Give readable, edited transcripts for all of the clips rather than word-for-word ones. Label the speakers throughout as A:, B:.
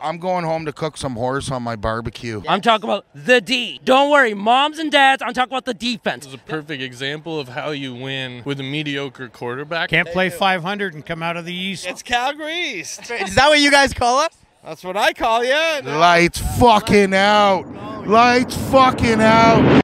A: I'm going home to cook some horse on my barbecue.
B: I'm talking about the D. Don't worry, moms and dads, I'm talking about the defense.
C: This is a perfect example of how you win with a mediocre quarterback.
D: Can't play 500 and come out of the East.
E: It's Calgary East.
F: Is that what you guys call us?
E: That's what I call you.
A: Lights fucking out. Lights fucking out.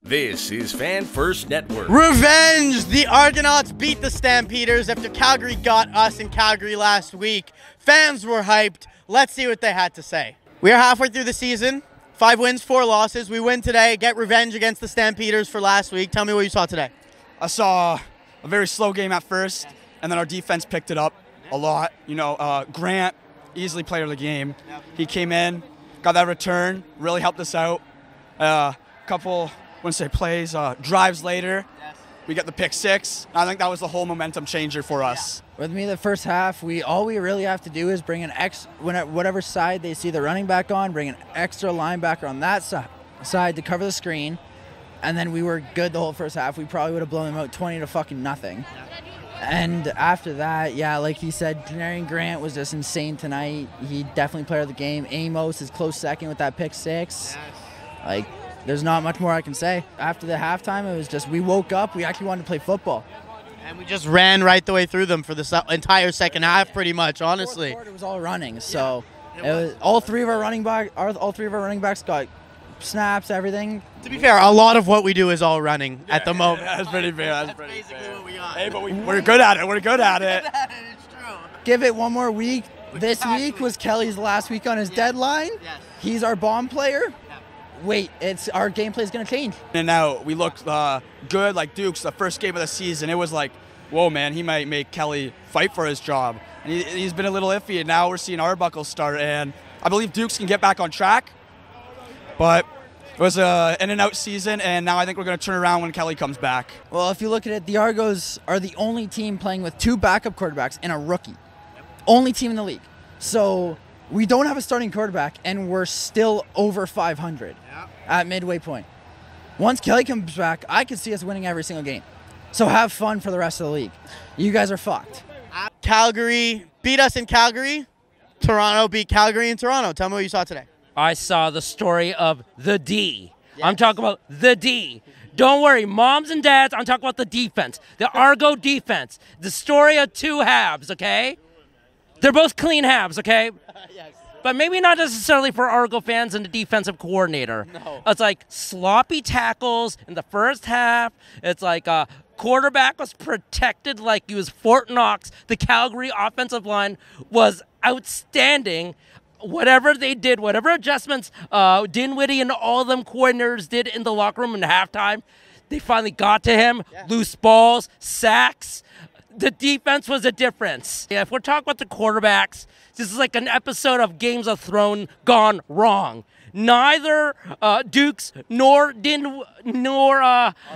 G: This is Fan First Network.
F: Revenge! The Argonauts beat the Stampeders after Calgary got us in Calgary last week. Fans were hyped. Let's see what they had to say. We are halfway through the season. 5 wins, 4 losses. We win today, get revenge against the Stampeders for last week. Tell me what you saw today.
H: I saw a very slow game at first, and then our defense picked it up a lot. You know, Grant, easily player of the game. He came in, got that return, really helped us out. Couple, wouldn't say plays, drives later, we got the pick 6. I think that was the whole momentum changer for us.
I: With me, the first half, all we really have to do is bring an whatever side they see the running back on, bring an extra linebacker on that side to cover the screen, and then we were good the whole first half. We probably would have blown them out 20 to fucking nothing. And after that, yeah, like he said, Janarian Grant was just insane tonight. He definitely player of the game. Amos is close second with that pick 6. Like, there's not much more I can say. After the halftime, it was just we woke up, we actually wanted to play football.
F: And we just ran right the way through them for the entire second half, pretty much, honestly.
I: Fourth quarter, it was all running, so it was, all three of our running backs got snaps, everything.
F: To be fair, a lot of what we do is all running at the moment.
H: That's pretty fair. That's
F: basically what we got.
H: Hey, but we're good at it. We're good at it.
F: It's true.
I: Give it one more week. This week was Kelly's last week on his deadline.
F: Yes.
I: He's our bomb player. Wait, our gameplay is going to change.
H: And now we looked good, like Duke's, the first game of the season. It was like, whoa, man, he might make Kelly fight for his job. And he's been a little iffy, and now we're seeing Arbuckle start. And I believe Duke's can get back on track. But it was an in-and-out season, and now I think we're going to turn around when Kelly comes back.
I: Well, if you look at it, the Argos are the only team playing with 2 backup quarterbacks and a rookie. Only team in the league. So we don't have a starting quarterback, and we're still over 500 at midway point. Once Kelly comes back, I could see us winning every single game. So have fun for the rest of the league. You guys are fucked.
F: Calgary beat us in Calgary. Toronto beat Calgary in Toronto. Tell me what you saw today.
B: I saw the story of the D. I'm talking about the D. Don't worry, moms and dads, I'm talking about the defense. The Argo defense. The story of 2 halves, okay? They're both clean halves, okay?
F: Yes.
B: But maybe not necessarily for Argo fans and the defensive coordinator.
F: No.
B: It's like sloppy tackles in the first half. It's like quarterback was protected like he was Fort Knox. The Calgary offensive line was outstanding. Whatever they did, whatever adjustments Dinwiddie and all them coordinators did in the locker room in halftime, they finally got to him. Yeah. Loose balls, sacks. The defense was a difference. Yeah, if we're talking about the quarterbacks, this is like an episode of Games of Thrones gone wrong. Neither Dukes nor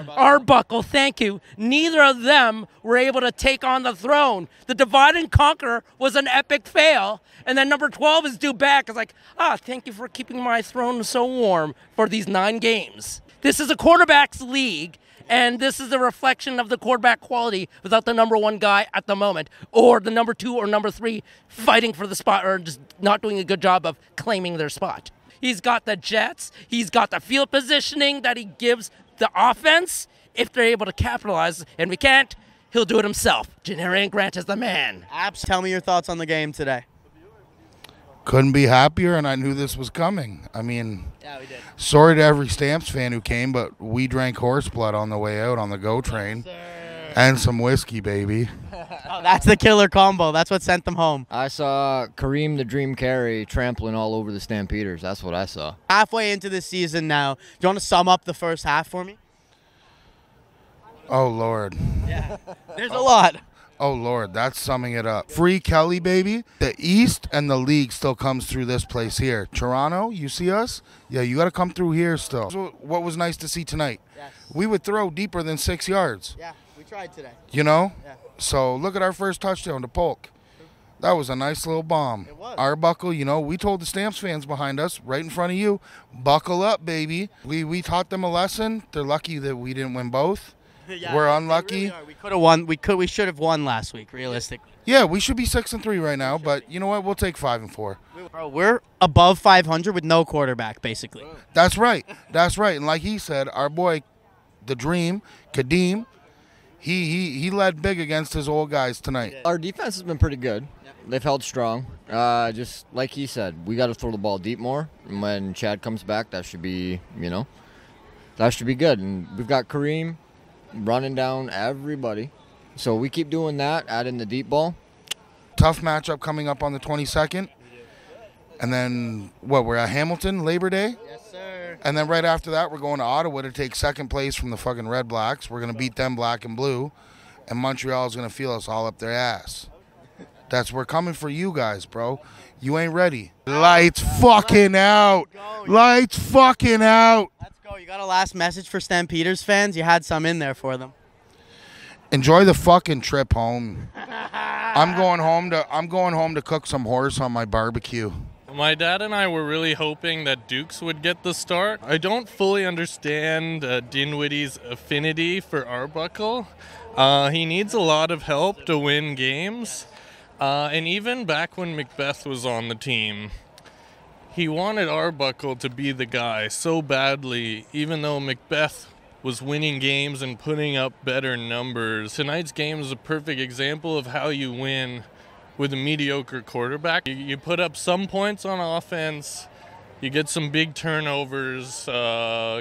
B: Arbuckle, thank you, neither of them were able to take on the throne. The divide and conquer was an epic fail. And then number 12 is due back. It's like, thank you for keeping my throne so warm for these 9 games. This is a quarterback's league. And this is a reflection of the quarterback quality without the number 1 guy at the moment, or the number 2 or number 3 fighting for the spot, or just not doing a good job of claiming their spot. He's got the jets. He's got the field positioning that he gives the offense if they're able to capitalize. And we can't, he'll do it himself. Janarian Grant is the man.
F: Abs, tell me your thoughts on the game today.
A: Couldn't be happier, and I knew this was coming. I mean,
F: yeah, we did.
A: Sorry to every Stamps fan who came, but we drank horse blood on the way out on the GO train. And some whiskey, baby.
F: Oh, that's the killer combo. That's what sent them home.
J: I saw Kareem the Dream Carey trampling all over the Stampeders. That's what I saw.
F: Halfway into the season now. Do you want to sum up the first half for me?
A: Oh, Lord.
F: Yeah. There's a lot.
A: Oh, Lord, that's summing it up. Free Kelly, baby. The East and the league still comes through this place here. Toronto, you see us? Yeah, you got to come through here still. So what was nice to see tonight?
F: Yes.
A: We would throw deeper than 6 yards.
F: Yeah, we tried today.
A: You know?
F: Yeah.
A: So look at our first touchdown to Polk. That was a nice little bomb.
F: It was.
A: Arbuckle, you know, we told the Stamps fans behind us, right in front of you, buckle up, baby. We taught them a lesson. They're lucky that we didn't win both. We're unlucky.
F: We could have won. We should have won last week, realistically.
A: Yeah, we should be 6-3 right now, but you know what? We'll take 5-4.
F: Bro, we're above 500 with no quarterback, basically.
A: That's right. That's right. And like he said, our boy, the Dream, Kadeem, he led big against his old guys tonight.
J: Our defense has been pretty good. They've held strong. Just like he said, we got to throw the ball deep more. And when Chad comes back, that should be, that should be good. And we've got Kareem running down everybody. So we keep doing that, add in the deep ball.
A: Tough matchup coming up on the 22nd. And then, we're at Hamilton, Labor Day?
F: Yes, sir.
A: And then right after that, we're going to Ottawa to take second place from the fucking Red Blacks. We're going to beat them black and blue. And Montreal is going to feel us all up their ass. We're coming for you guys, bro. You ain't ready. Lights fucking out. Lights fucking out.
F: Let's go. You got a last message for Stampeders fans? You had some in there for them.
A: Enjoy the fucking trip home. I'm going home to cook some horse on my barbecue.
C: My dad and I were really hoping that Dukes would get the start. I don't fully understand Dinwiddie's affinity for Arbuckle. He needs a lot of help to win games. And even back when Macbeth was on the team, he wanted Arbuckle to be the guy so badly, even though Macbeth was winning games and putting up better numbers. Tonight's game is a perfect example of how you win with a mediocre quarterback. You put up some points on offense, you get some big turnovers,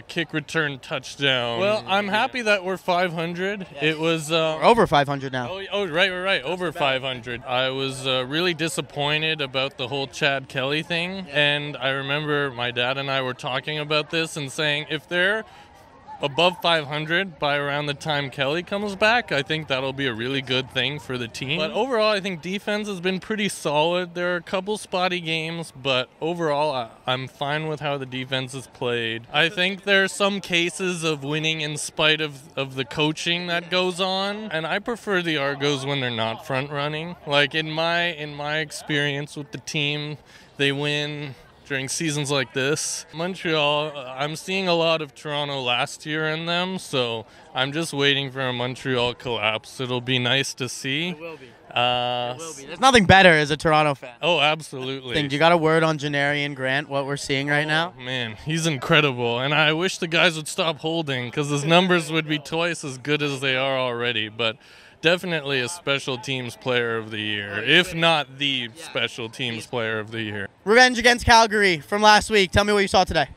C: kick return touchdown. Well, I'm happy that we're 500. Yes. It was
F: we're over 500 now.
C: Right. Over 500. I was really disappointed about the whole Chad Kelly thing, and I remember my dad and I were talking about this and saying if they're above 500 by around the time Kelly comes back, I think that'll be a really good thing for the team. But overall, I think defense has been pretty solid. There are a couple spotty games, but overall, I'm fine with how the defense is played. I think there are some cases of winning in spite of the coaching that goes on, and I prefer the Argos when they're not front running. Like in my experience with the team, they win during seasons like this. Montreal, I'm seeing a lot of Toronto last year in them, so I'm just waiting for a Montreal collapse. It'll be nice to see.
F: It will be. It will be. There's nothing better as a Toronto fan.
C: Oh, absolutely.
F: You got a word on Janarian Grant, what we're seeing right now?
C: Man, he's incredible, and I wish the guys would stop holding because his numbers would be twice as good as they are already, but definitely a special teams player of the year, if not the special teams player of the year.
F: Revenge against Calgary from last week. Tell me what you saw today.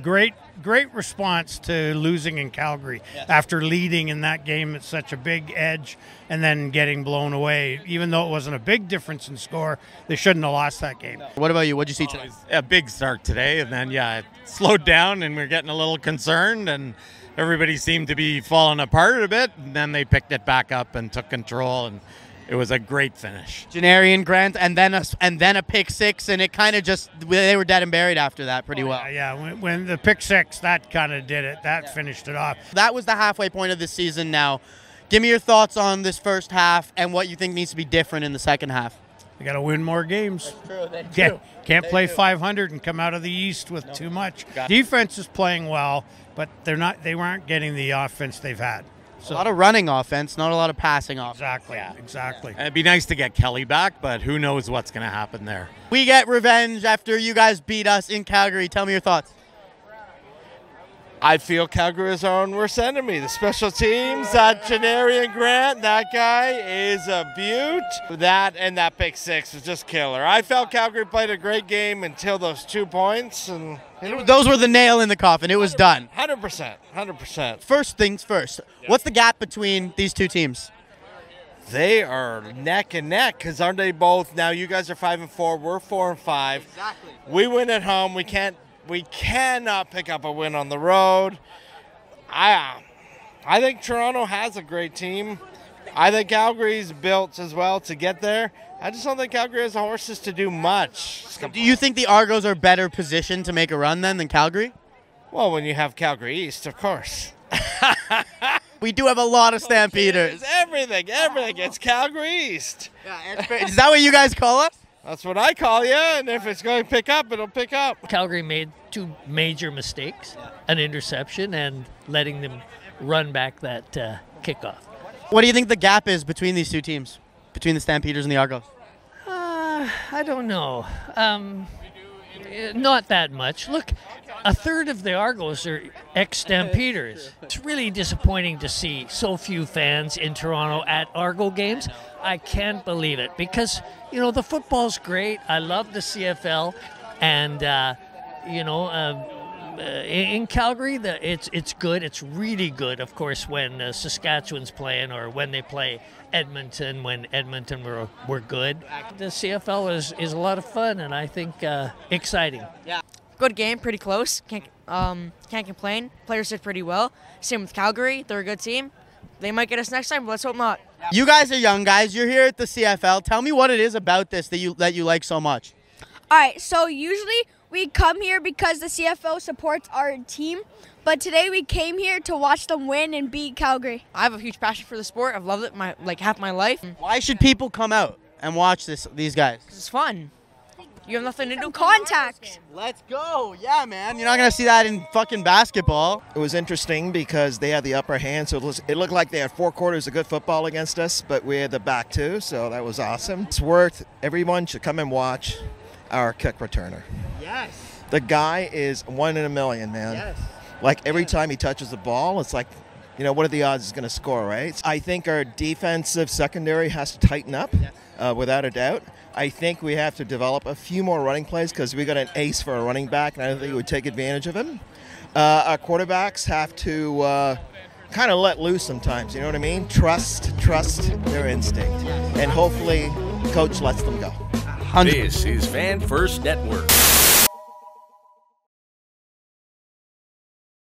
D: Great response to losing in Calgary after leading in that game at such a big edge and then getting blown away. Even though it wasn't a big difference in score, they shouldn't have lost that game.
F: What about you? What did you see today?
K: A big start today, and then, it slowed down and we're getting a little concerned, and everybody seemed to be falling apart a bit, and then they picked it back up and took control, and it was a great finish.
F: Janarian Grant and then a pick six, and it kind of just, they were dead and buried after that pretty well.
D: Yeah, when the pick six, that kind of did it. That finished it off.
F: That was the halfway point of the season now. Give me your thoughts on this first half and what you think needs to be different in the second half.
D: They got to win more games.
F: That's true.
D: Can't play 500 and come out of the East with too much. Defense is playing well, but they weren't getting the offense they've had.
F: So, a lot of running offense, not a lot of passing offense.
D: Exactly.
K: It'd be nice to get Kelly back, but who knows what's going to happen there.
F: We get revenge after you guys beat us in Calgary. Tell me your thoughts.
E: I feel Calgary is our own worst enemy. The special teams, Janarian Grant, that guy is a beaut. That and that pick six was just killer. I felt Calgary played a great game until those 2 points. And
F: those were the nail in the coffin. It was done.
E: 100%.
F: First things first. What's the gap between these two teams?
E: They are neck and neck because aren't they both? Now you guys are 5-4. We're 4-5.
F: Exactly.
E: We win at home. We cannot pick up a win on the road. I think Toronto has a great team. I think Calgary's built as well to get there. I just don't think Calgary has the horses to do much.
F: Do you think the Argos are better positioned to make a run then than Calgary?
E: Well, when you have Calgary East, of course.
F: We do have a lot of Stampeders.
E: Everything. It's Calgary East.
F: Is that what you guys call us?
E: That's what I call you, and if it's going to pick up, it'll pick up.
L: Calgary made two major mistakes, an interception and letting them run back that kickoff.
F: What do you think the gap is between these two teams, between the Stampeders and the Argos?
L: I don't know. Not that much. Look, a third of the Argos are ex-Stampeders. It's really disappointing to see so few fans in Toronto at Argo games. I can't believe it because, you know, the football's great. I love the CFL. And, you know, in Calgary, it's good. It's really good, of course, when Saskatchewan's playing or when they play Edmonton, when Edmonton were good. The CFL is a lot of fun and I think exciting.
M: Yeah. Good game, pretty close. Can't complain. Players did pretty well. Same with Calgary. They're a good team. They might get us next time, but let's hope not.
F: You guys are young guys. You're here at the CFL. Tell me what it is about this that you like so much.
N: All right, so usually we come here because the CFL supports our team, but today we came here to watch them win and beat Calgary.
M: I have a huge passion for the sport. I've loved it half my life.
F: Why should people come out and watch these guys?
M: It's fun. You have nothing to do.
N: Contact.
F: Let's go. Yeah, man. You're not going to see that in fucking basketball.
O: It was interesting because they had the upper hand, so it looked like they had 4 quarters of good football against us, but we had the back too, so that was awesome. It's worth, everyone should come and watch our kick returner.
F: Yes.
O: The guy is 1 in a million, man.
F: Yes.
O: Like every time he touches the ball, it's like, you know, what are the odds he's going to score, right? I think our defensive secondary has to tighten up, without a doubt. I think we have to develop a few more running plays because we got an ace for a running back, and I don't think we would take advantage of him. Our quarterbacks have to kind of let loose sometimes, you know what I mean? Trust their instinct, and hopefully coach lets them go.
G: This is Fan First Network.